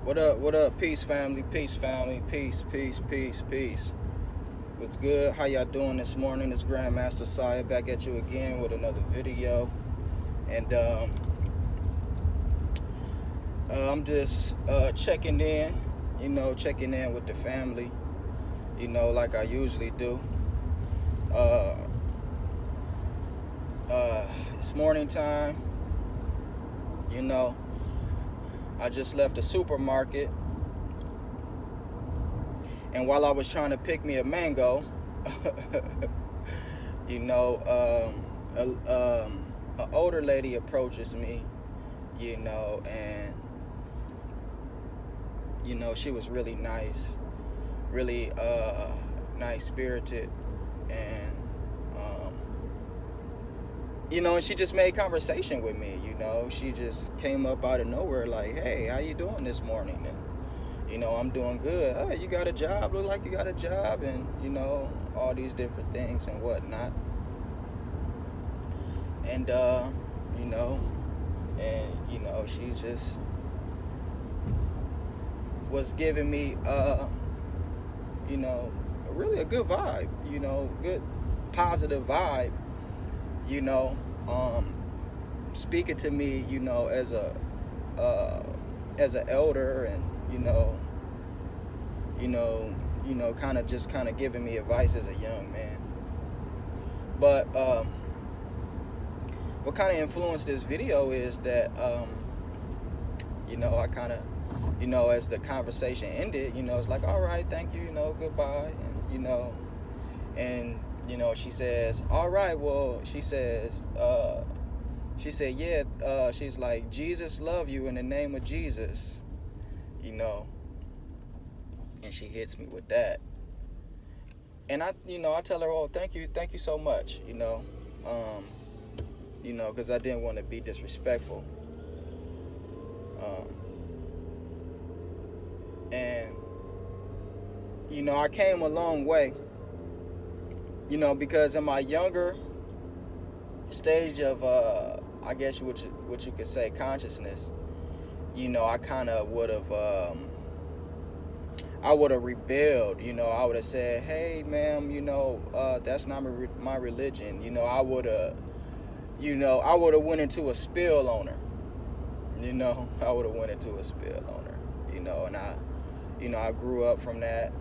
What up? What up? Peace, family. Peace, family. Peace, peace, peace, peace. What's good? How y'all doing this morning? It's Grandmaster Saya back at you again with another video. And I'm just checking in, checking in with the family, like I usually do. Uh, it's morning time. I just left the supermarket. And while I was trying to pick me a mango, an older lady approaches me, and she was really nice, really nice spirited, and and she just made conversation with me. She just came up out of nowhere like, "Hey, how you doing this morning?" And I'm doing good. Oh, you got a job? Look like you got a job, and all these different things and whatnot. And she just was giving me really a good vibe, good positive vibe, you know, um, speaking to me, as an elder, and kind of giving me advice as a young man. But what kind of influenced this video is that I kind of as the conversation ended, it's like, all right, thank you, goodbye, and she says, all right, well, she said, yeah, she's like, Jesus love you in the name of Jesus, and she hits me with that. And I tell her, oh, thank you so much, because I didn't want to be disrespectful. And I came a long way, because in my younger stage of I guess what you could say consciousness, I kind of would have rebelled. I would have said, hey, ma'am, that's not my religion. I would have went into a spill on her. I would have went into a spill on her. And I grew up from that.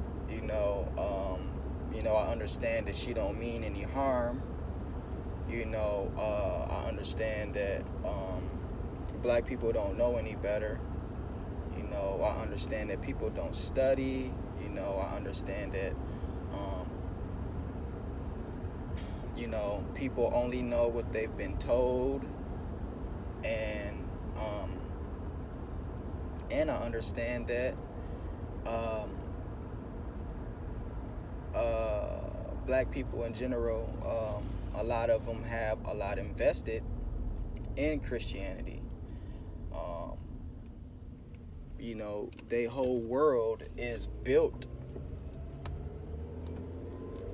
I understand that she don't mean any harm. I understand that black people don't know any better. I understand that people don't study. I understand that people only know what they've been told, and I understand that black people in general, a lot of them have a lot invested in Christianity. Their whole world is built,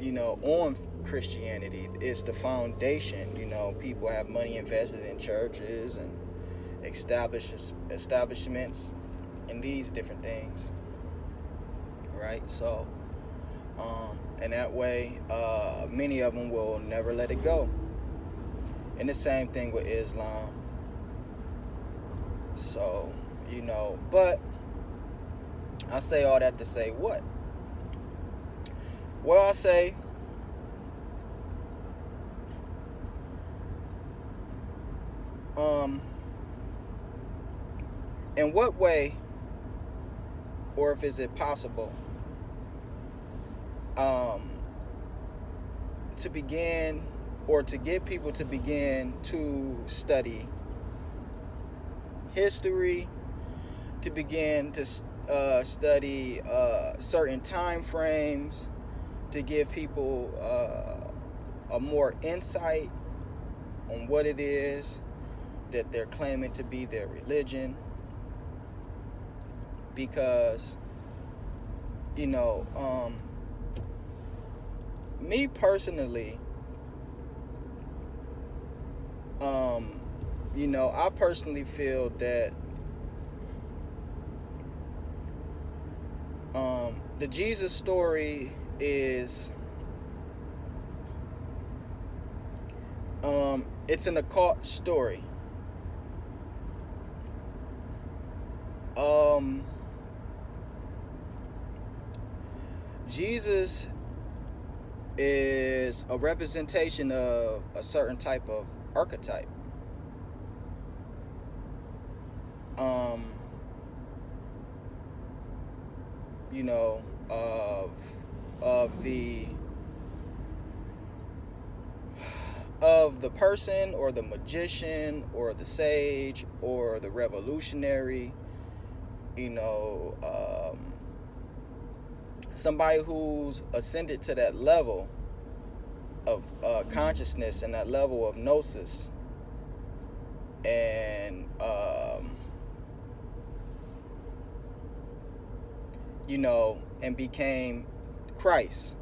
on Christianity. It's the foundation. People have money invested in churches and establishments and these different things, right? So and that way many of them will never let it go. And the same thing with Islam. So but I say all that to say what? Well, I say in what way, or if is it possible to begin, or to get people to begin to study history, to begin to study certain time frames, to give people a more insight on what it is that they're claiming to be their religion. Because me personally, I personally feel that The Jesus story is it's an occult story. Jesus is a representation of a certain type of archetype. You know, of the person or the magician or the sage or the revolutionary, you know, somebody who's ascended to that level of consciousness and that level of gnosis, and you know, and became Christ.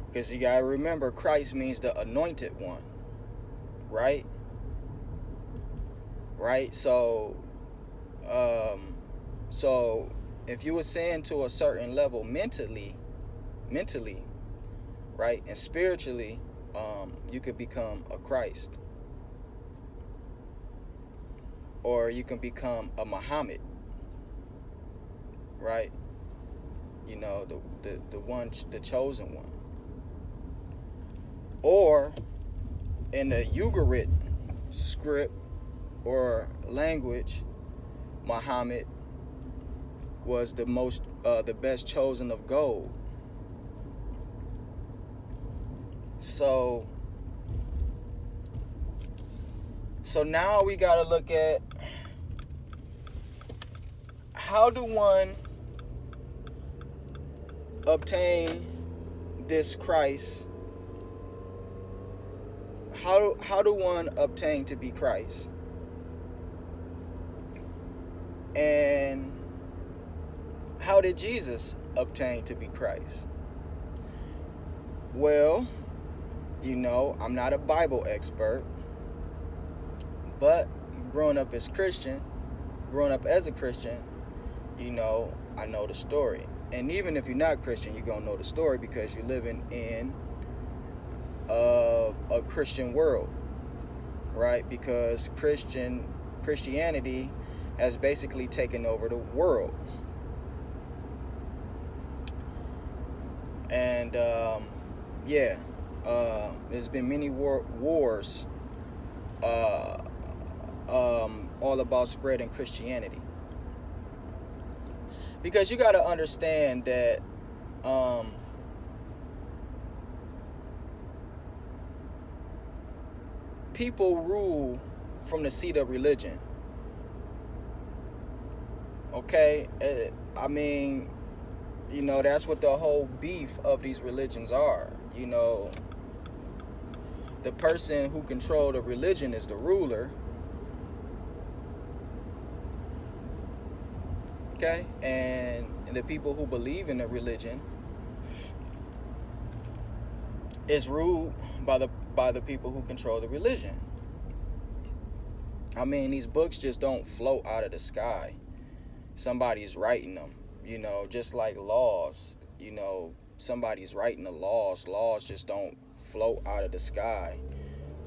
Because you gotta remember, Christ means the anointed one, right? Right? So if you ascend to a certain level mentally, right, and spiritually, you could become a Christ, or you can become a Muhammad, right? You know, the one, the chosen one. Or in the Ugarit script or language, Muhammad was the best chosen of gold. So now we got to look at, how do one obtain this Christ? How do one obtain to be Christ? And how did Jesus obtain to be Christ? Well, you know, I'm not a Bible expert, but growing up as a Christian, you know, I know the story. And even if you're not Christian, you're going to know the story because you're living in a Christian world, right? Because Christianity has basically taken over the world. And there's been many wars all about spreading Christianity. Because you got to understand that people rule from the seat of religion. Okay? I mean, you know, that's what the whole beef of these religions are. You know, the person who controls the religion is the ruler. Okay? And the people who believe in the religion is ruled by the people who control the religion. I mean, these books just don't float out of the sky. Somebody's writing them, you know, just like laws. You know, somebody's writing the laws. Laws just don't float out of the sky.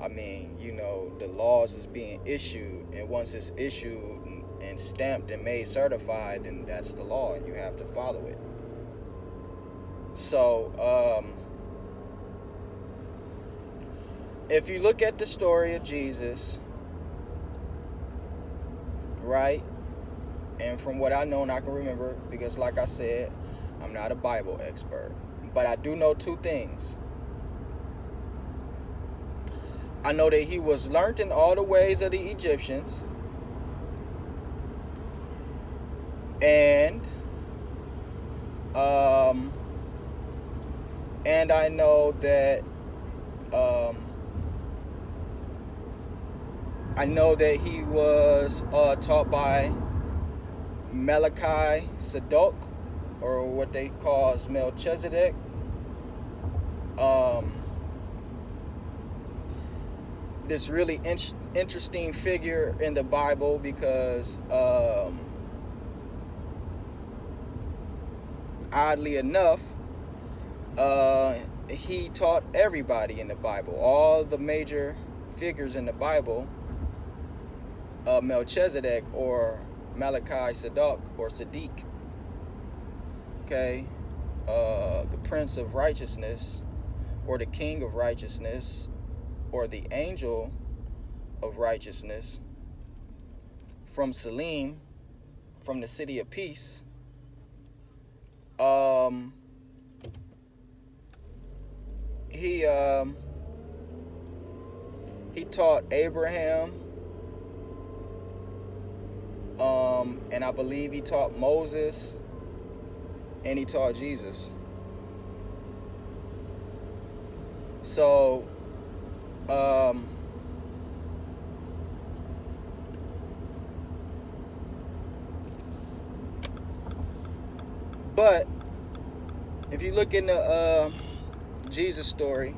I mean, you know, the laws is being issued, and once it's issued and stamped and made certified, then that's the law, and you have to follow it. So, if you look at the story of Jesus, right, and from what I know and I can remember, because like I said, I'm not a Bible expert, but I do know two things. I know that he was learned in all the ways of the Egyptians, and I know that he was taught by Malachi Sadok, or what they call Melchizedek. This really interesting figure in the Bible, because oddly enough, he taught everybody in the Bible, all the major figures in the Bible, Melchizedek or Malachi Sadok or Sadiq, okay, the Prince of Righteousness or the King of Righteousness or the Angel of Righteousness, from Salim, from the City of Peace. He taught Abraham, and I believe he taught Moses, and he taught Jesus. So, but if you look in the Jesus story,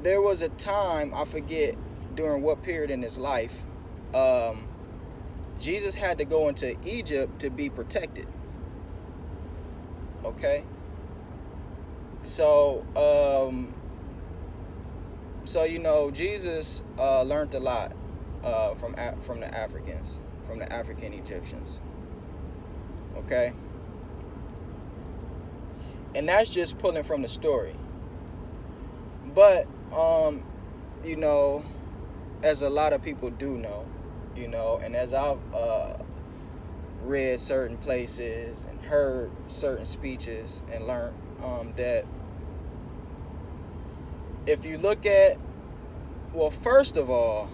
there was a time, I forget during what period in his life, Jesus had to go into Egypt to be protected. Okay? So, Jesus learned a lot from the Africans, from the African Egyptians. Okay? And that's just pulling from the story. But, as a lot of people do know, and as I've read certain places and heard certain speeches and learned that if you look at, well, first of all,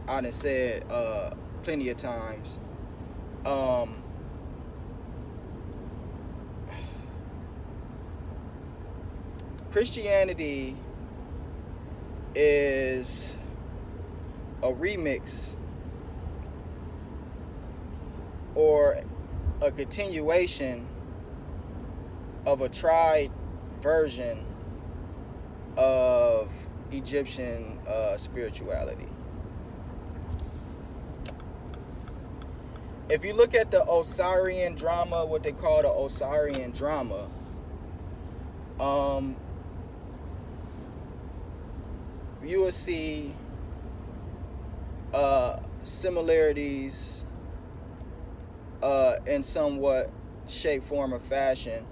I done said plenty of times, Christianity is a remix or a continuation of a tried version of Egyptian spirituality. If you look at the Osirian drama, what they call the Osirian drama, you will see similarities in somewhat shape, form, or fashion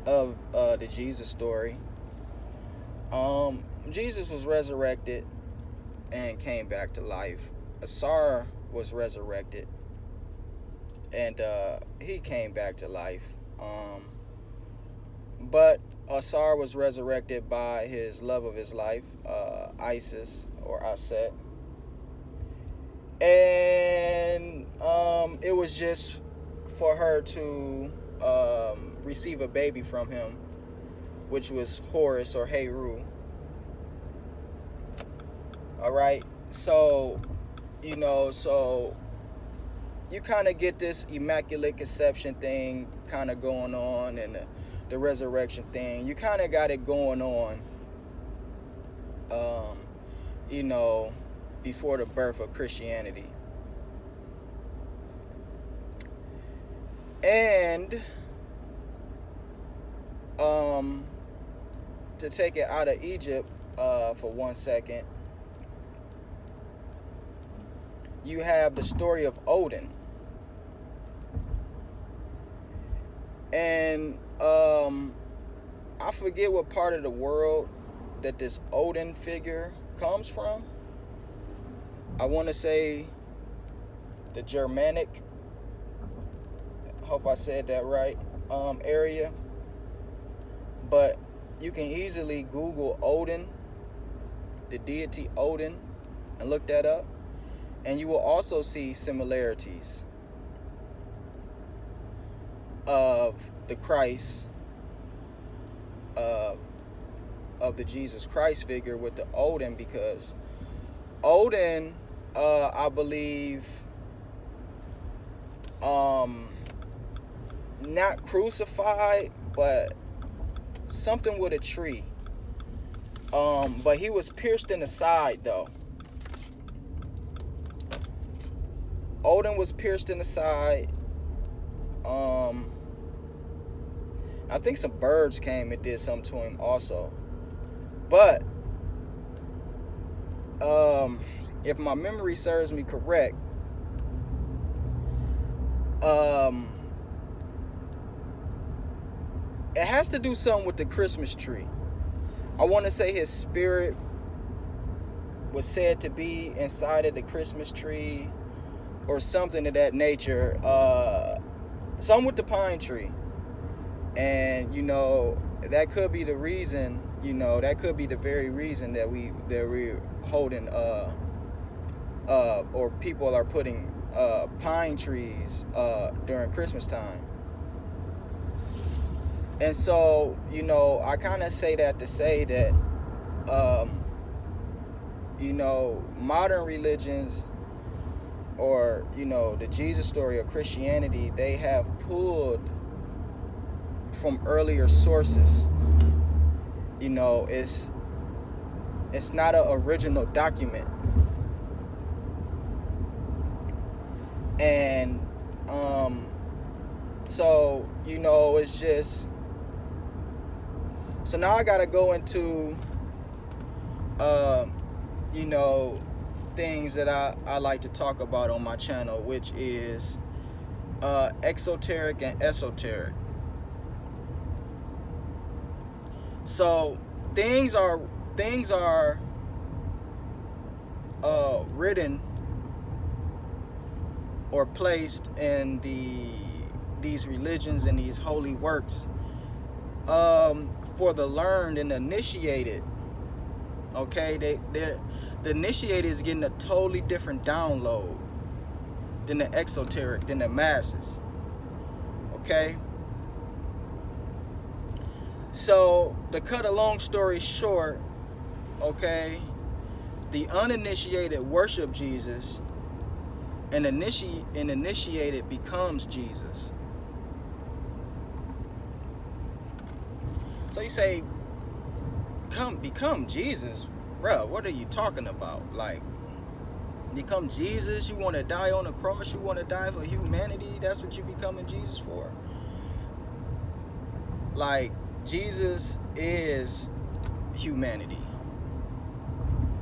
of the Jesus story. Jesus was resurrected and came back to life. Asar was resurrected and he came back to life. But Asar was resurrected by his love of his life, Isis or Aset. And it was just for her to receive a baby from him, which was Horus or Heru. All right, so you kind of get this immaculate conception thing kind of going on, and the resurrection thing. You kind of got it going on, before the birth of Christianity. And to take it out of Egypt for 1 second, you have the story of Odin. And I forget what part of the world that this Odin figure comes from. I want to say the Germanic, I hope I said that right, area. But you can easily Google Odin, the deity Odin, and look that up. And you will also see similarities of the Christ, of the Jesus Christ figure with the Odin, because Odin, I believe, not crucified, but something with a tree. But he was pierced in the side, though. Odin was pierced in the side. I think some birds came and did something to him also. But if my memory serves me correct, it has to do something with the Christmas tree. I want to say his spirit was said to be inside of the Christmas tree or something of that nature. Something with the pine tree. And, you know, that could be the reason, you know, that could be the very reason that we're holding or people are putting pine trees during Christmas time. And so, you know, I kind of say that to say that you know, modern religions, or, you know, the Jesus story or Christianity, they have pulled from earlier sources. You know, it's not an original document. And so, you know, it's just, so now I gotta go into you know, things that I like to talk about on my channel, which is exoteric and esoteric. So things are written or placed in these religions and these holy works for the learned and initiated. Okay, the initiated is getting a totally different download than the exoteric, than the masses. Okay, so to cut a long story short, okay, the uninitiated worship Jesus, and initiated becomes Jesus. So you say, become Jesus, bro? What are you talking about? Like, become Jesus? You want to die on the cross? You want to die for humanity? That's what you're becoming Jesus for? Like, Jesus is humanity.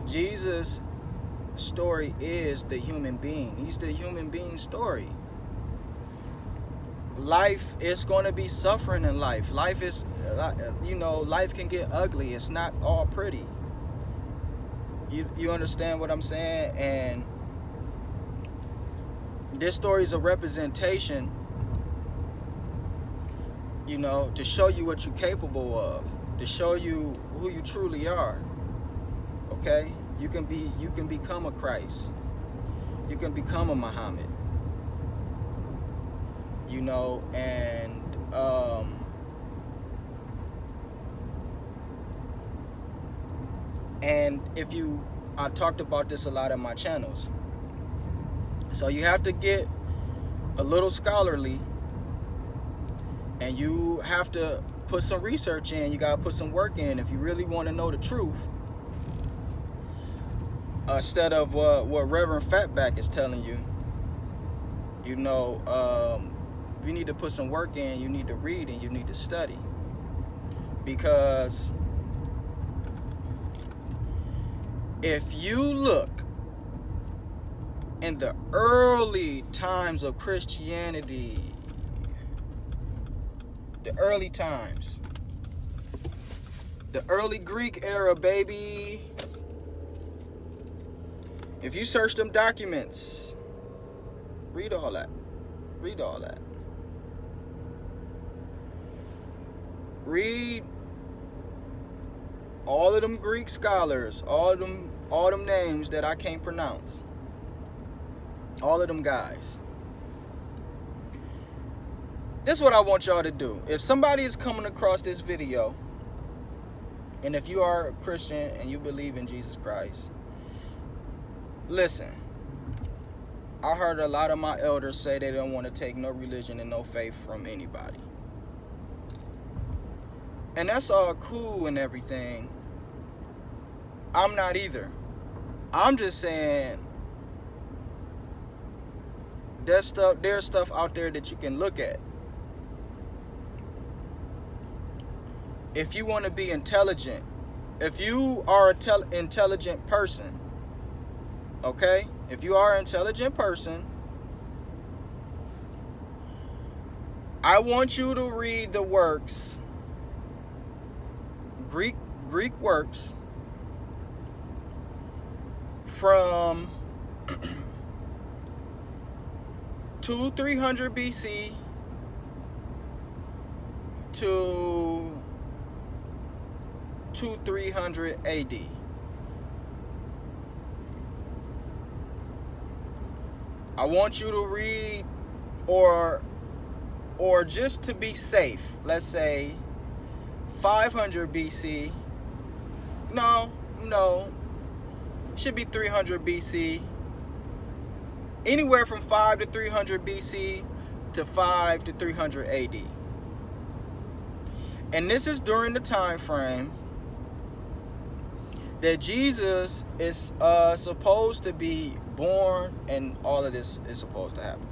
Jesus' story is the human being. He's the human being story. Life is going to be suffering in life. Life is, you know, life can get ugly. It's not all pretty. You understand what I'm saying? And this story is a representation, you know, to show you what you're capable of, to show you who you truly are. Okay? You can become a Christ. You can become a Muhammad. You know, and I talked about this a lot in my channels. So you have to get a little scholarly, and you have to put some research in. You gotta put some work in if you really want to know the truth. Instead of what Reverend Fatback is telling you, you know, you need to put some work in. You need to read and you need to study, because if you look in the early times of Christianity, the early times, the early Greek era, baby. If you search them documents, read all that. Read all that. Read all of them Greek scholars, all them names that I can't pronounce. All of them guys. This is what I want y'all to do. If somebody is coming across this video, and if you are a Christian and you believe in Jesus Christ, listen. I heard a lot of my elders say they don't want to take no religion and no faith from anybody. And that's all cool and everything. I'm not either. I'm just saying, There's stuff out there that you can look at. If you want to be intelligent, if you are an intelligent person, okay? If you are an intelligent person, I want you to read the works, Greek works, from 300 BC to 300 AD. I want you to read, or just to be safe, let's say 500 BC. No, should be 300 BC. Anywhere from 5 to 300 BC to 5 to 300 AD. And this is during the time frame that Jesus is supposed to be born, and all of this is supposed to happen.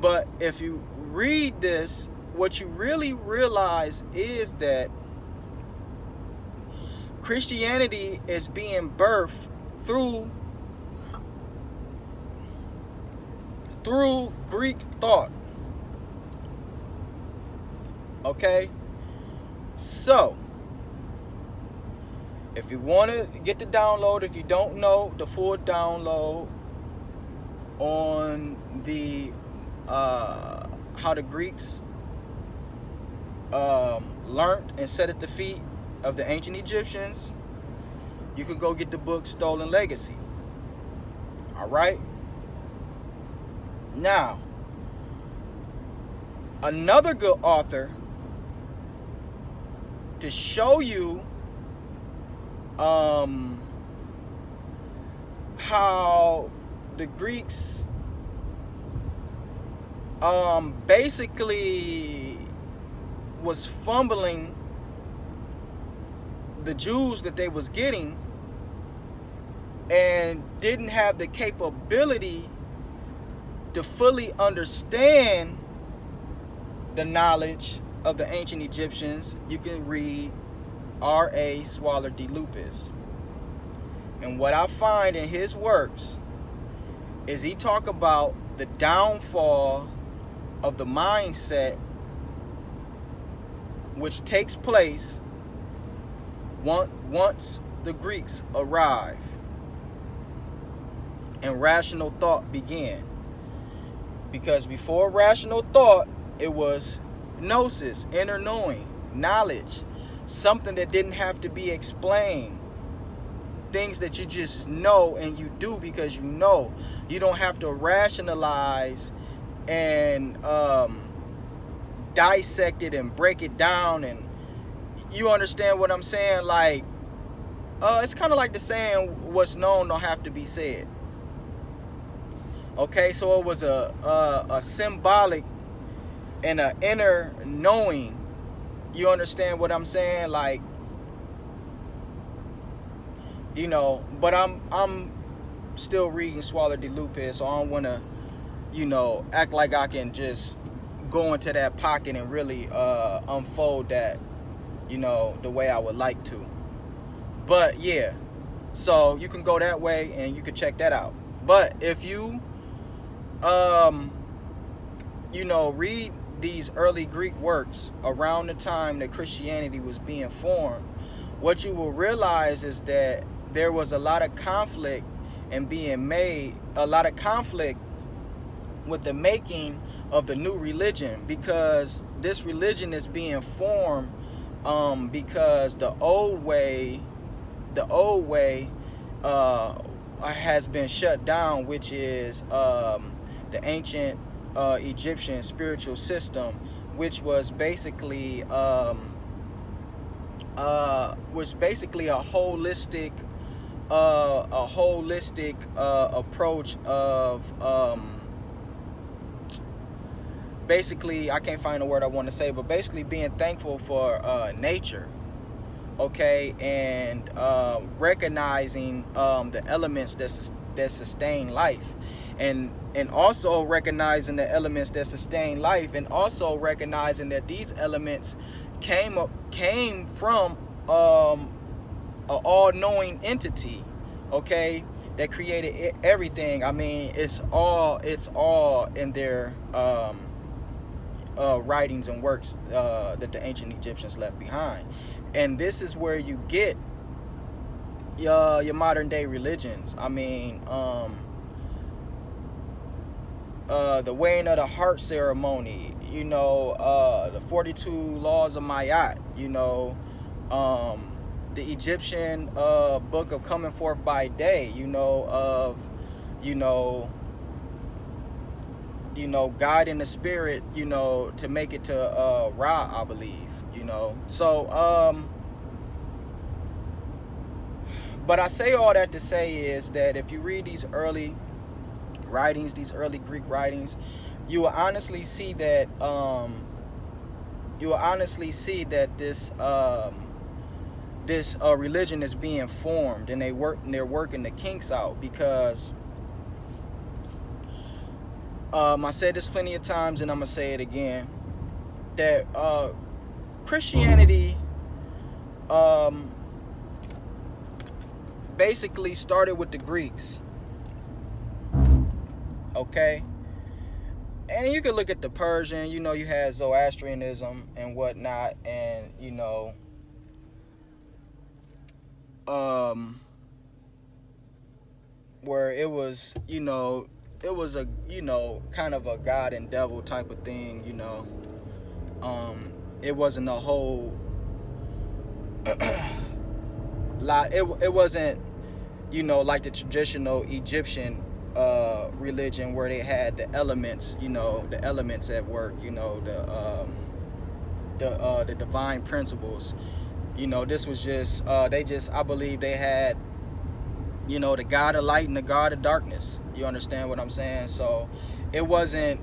But if you read this, what you really realize is that Christianity is being birthed through Greek thought. Okay? So, if you want to get the download, if you don't know the full download on the how the Greeks learned and sat at the feet of the ancient Egyptians, you could go get the book Stolen Legacy. All right? Now, another good author to show you how the Greeks basically was fumbling the Jews that they was getting, and didn't have the capability to fully understand the knowledge of the ancient Egyptians. You can read R.A. Swaller de Lupus. And what I find in his works is he talk about the downfall of the mindset which takes place once the Greeks arrive and rational thought began. Because before rational thought, it was gnosis, inner knowing, knowledge, something that didn't have to be explained, things that you just know and you do because you know. You don't have to rationalize and dissect it and break it down. And you understand what I'm saying? Like, it's kind of like the saying, what's known don't have to be said. Okay, so it was a symbolic and an inner knowing. You understand what I'm saying? Like, you know, but I'm still reading Swaller de Lupus, so I don't want to, you know, act like I can just go into that pocket and really unfold that, you know, the way I would like to. But yeah, so you can go that way and you can check that out. But if you you know, read these early Greek works around the time that Christianity was being formed, what you will realize is that there was a lot of conflict and being made, a lot of conflict with the making of the new religion, because this religion is being formed because the old way has been shut down, which is the ancient Egyptian spiritual system, which was basically a holistic approach of basically, I can't find the word I want to say, but basically being thankful for nature, okay, and recognizing the elements that sustain life, and also recognizing the elements that sustain life, and also recognizing that these elements came from an all-knowing entity, okay, that created everything. I mean, it's all in their writings and works that the ancient Egyptians left behind. And this is where you get your modern day religions. I mean, the weighing of the heart ceremony, you know, the 42 laws of Mayat, you know, the Egyptian book of coming forth by day, you know, of, you know, God in the spirit, you know, to make it to Ra, I believe, you know. So but I say all that to say is that if you read these early writings, these early Greek writings, you will honestly see that this religion is being formed, and they're working the kinks out, because I said this plenty of times, and I'm gonna say it again, that Christianity basically started with the Greeks, okay? And you can look at the Persian, you know, you had Zoroastrianism and whatnot, and, you know, where it was, you know, it was a, you know, kind of a God and devil type of thing, you know. It wasn't a whole lot. It wasn't, you know, like the traditional Egyptian religion, where they had the elements, you know, the elements at work, you know, the divine principles. You know, this was just I believe they had, you know, the God of light and the God of darkness. You understand what I'm saying? So it wasn't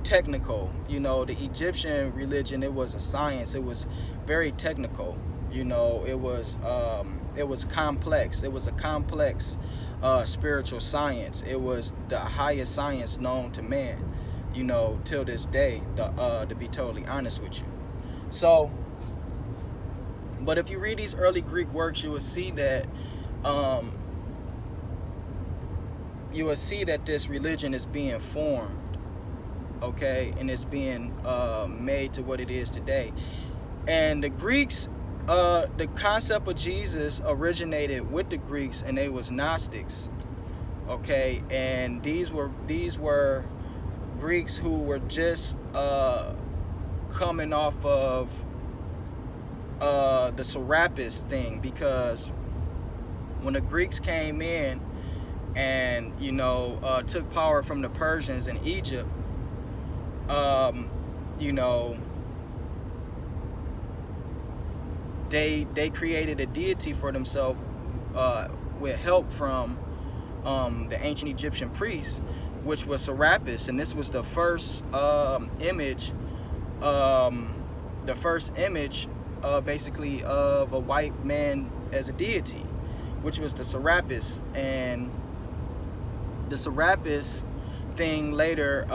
technical. You know, the Egyptian religion, it was a science. It was very technical. You know, it was complex. It was a complex spiritual science. It was the highest science known to man, you know, till this day, to be totally honest with you. So, but if you read these early Greek works, you will see that this religion is being formed, okay, and it's being made to what it is today. And the Greeks, the concept of Jesus originated with the Greeks, and they was Gnostics, okay, and these were Greeks who were just coming off of the Serapis thing, because when the Greeks came in and, you know, took power from the Persians in Egypt, you know, they created a deity for themselves with help from the ancient Egyptian priests, which was Serapis, and this was the first image, basically of a white man as a deity, which was the Serapis. And the Serapis thing later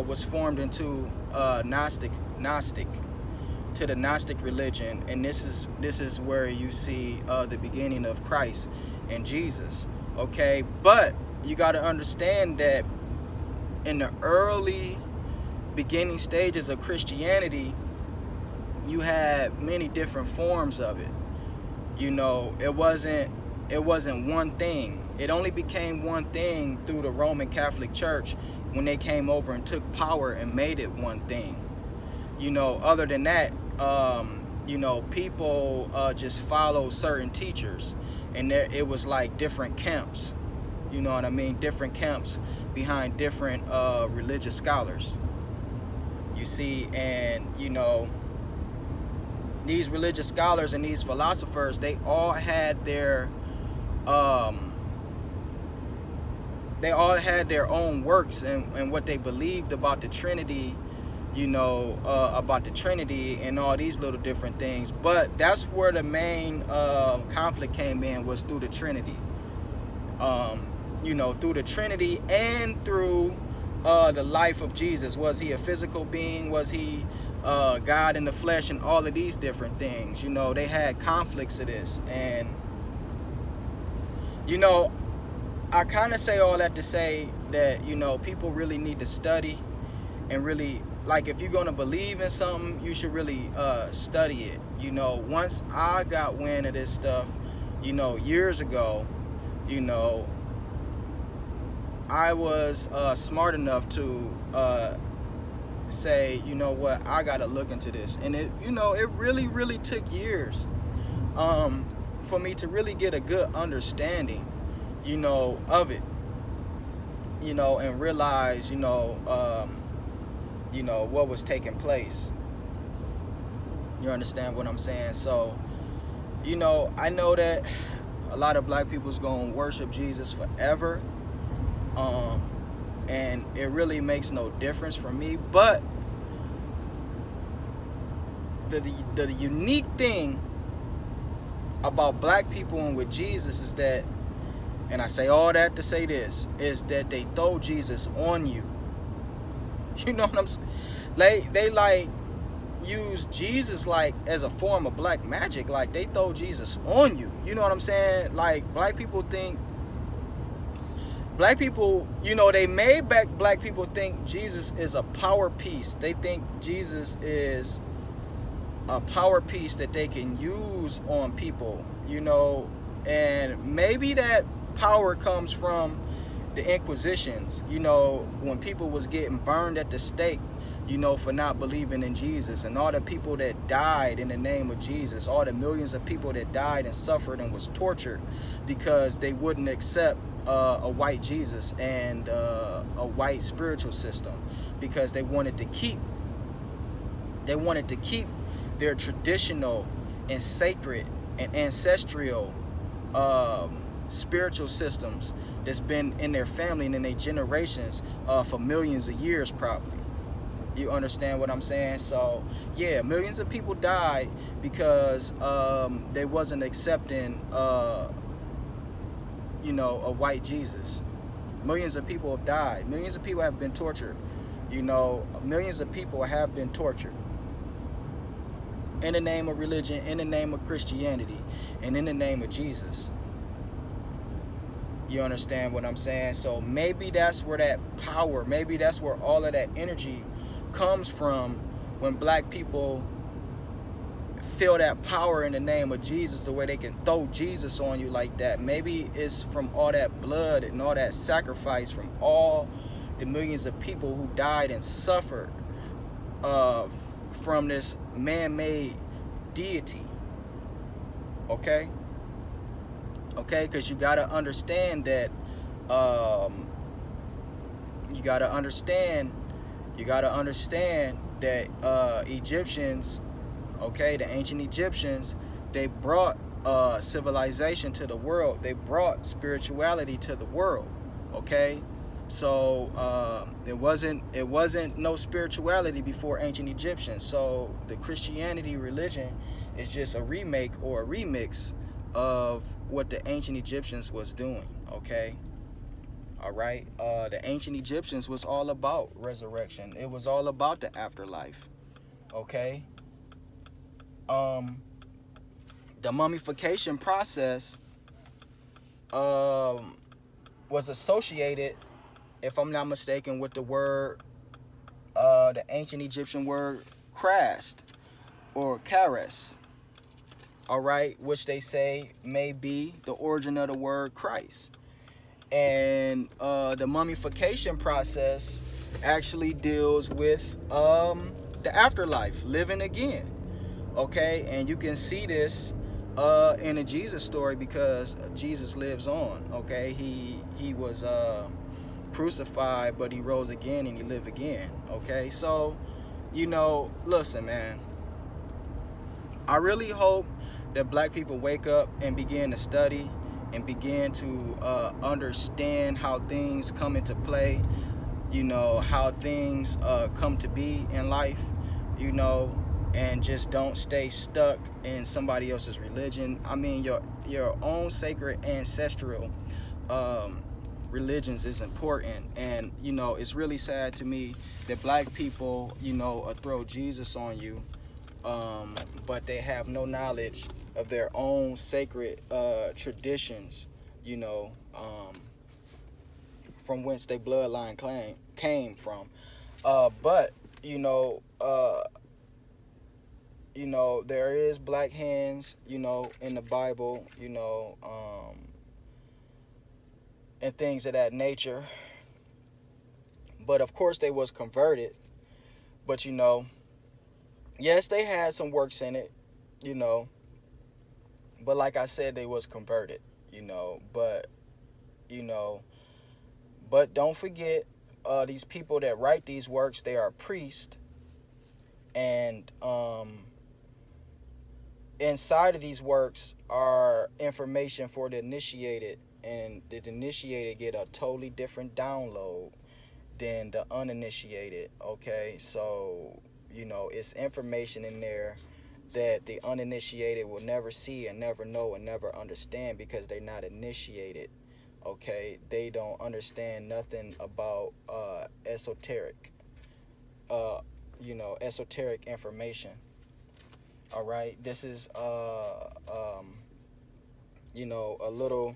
was formed into Gnostic to the Gnostic religion, and this is where you see the beginning of Christ and Jesus, okay? But you got to understand that in the early beginning stages of Christianity, you had many different forms of it. You know, it wasn't one thing. It only became one thing through the Roman Catholic Church, when they came over and took power and made it one thing. You know, other than that, you know, people just follow certain teachers, and it was like different camps. You know what I mean? Different camps behind different religious scholars. You see, and, you know, these religious scholars and these philosophers, they all had their own works and what they believed about the Trinity, about the Trinity and all these little different things. But that's where the main conflict came in, was through the Trinity. Through the Trinity and through the life of Jesus. Was he a physical being? Was he God in the flesh? And all of these different things. They had conflicts of this. And, I kind of say all that to say that, people really need to study and really, like, if you're going to believe in something, you should really study it. Once I got wind of this stuff, years ago, I was smart enough to say, what, I got to look into this. And it really, really took years for me to really get a good understanding, of it, and realize, what was taking place. You understand what I'm saying? So, I know that a lot of black people's gonna worship Jesus forever. And it really makes no difference for me. But the unique thing about black people and with Jesus is that, and I say all that to say this, is that they throw Jesus on you. You know what I'm saying? They like use Jesus like as a form of black magic. Like, they throw Jesus on you. You know what I'm saying? Like, black people, they made back black people think Jesus is a power piece. They think Jesus is a power piece that they can use on people, and maybe that power comes from the Inquisitions, when people was getting burned at the stake, for not believing in Jesus, and all the people that died in the name of Jesus, all the millions of people that died and suffered and was tortured because they wouldn't accept a white Jesus and a white spiritual system, because they wanted to keep their traditional and sacred and ancestral spiritual systems that's been in their family and in their generations for millions of years probably. You understand what I'm saying? So yeah, millions of people died because they wasn't accepting a white Jesus. Millions of people have died. Millions of people have been tortured. Millions of people have been tortured in the name of religion, in the name of Christianity, and in the name of Jesus. You understand what I'm saying? So maybe that's where that power, maybe that's where all of that energy comes from, when black people feel that power in the name of Jesus, the way they can throw Jesus on you like that. Maybe it's from all that blood and all that sacrifice from all the millions of people who died and suffered from this man-made deity. Okay, because you got to understand that Egyptians, the ancient Egyptians, they brought civilization to the world. They brought spirituality to the world. Okay, so it wasn't no spirituality before ancient Egyptians. So the Christianity religion is just a remake or a remix of what the ancient Egyptians was doing. Okay, all right. The ancient Egyptians was all about resurrection. It was all about the afterlife. Okay. The mummification process was associated, if I'm not mistaken, with the word, the ancient Egyptian word krast or kares. All right, which they say may be the origin of the word Christ. And the mummification process actually deals with the afterlife, living again. Okay, and you can see this in the Jesus story, because Jesus lives on. Okay, he was crucified, but he rose again and he lived again. Okay, so listen, man, I really hope that black people wake up and begin to study and begin to understand how things come into play. how things come to be in life, and just don't stay stuck in somebody else's religion. I mean, your own sacred ancestral um, religions is important. And it's really sad to me that black people throw Jesus on you, but they have no knowledge of their own sacred traditions, you know um, from whence their bloodline came from. But you know uh, there is black hands in the Bible, and things of that nature. But of course they was converted. But yes, they had some works in it, you know but like I said, they was converted. But you know but don't forget, these people that write these works, they are priests. And inside of these works are information for the initiated, and the initiated get a totally different download than the uninitiated. Okay, so it's information in there that the uninitiated will never see and never know and never understand, because they're not initiated. Okay, they don't understand nothing about esoteric information. All right, this is a little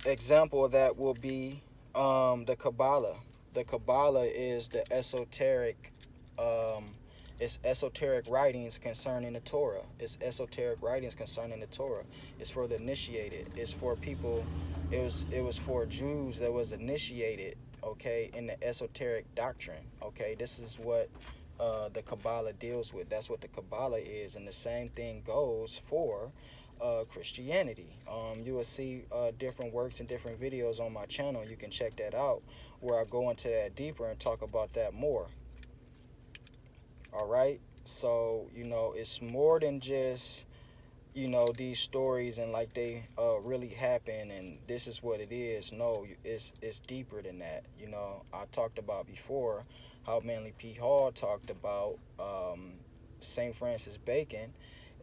example of that will be the Kabbalah. The Kabbalah is the esoteric, it's esoteric writings concerning the Torah. It's esoteric writings concerning the Torah. It's for the initiated. It's for people. It was for Jews that was initiated. Okay, in the esoteric doctrine. Okay, this is what the Kabbalah deals with. That's what the Kabbalah is, and the same thing goes for Christianity. You will see different works and different videos on my channel. You can check that out, where I go into that deeper and talk about that more. All right, so it's more than just these stories and like they really happen and this is what it is. No, it's deeper than that. I talked about before how Manly P. Hall talked about St. Francis Bacon,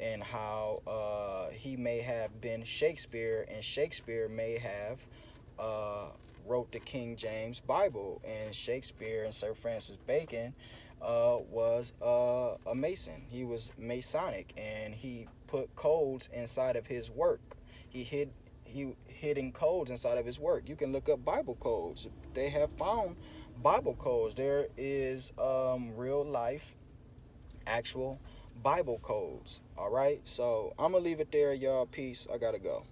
and how he may have been Shakespeare, and Shakespeare may have wrote the King James Bible, and Shakespeare and Sir Francis Bacon was a Mason. He was Masonic, and he put codes inside of his work. He hidden codes inside of his work. You can look up Bible codes. They have found Bible codes. There is real life, actual Bible codes. All right, so I'm gonna leave it there, y'all. Peace. I gotta go.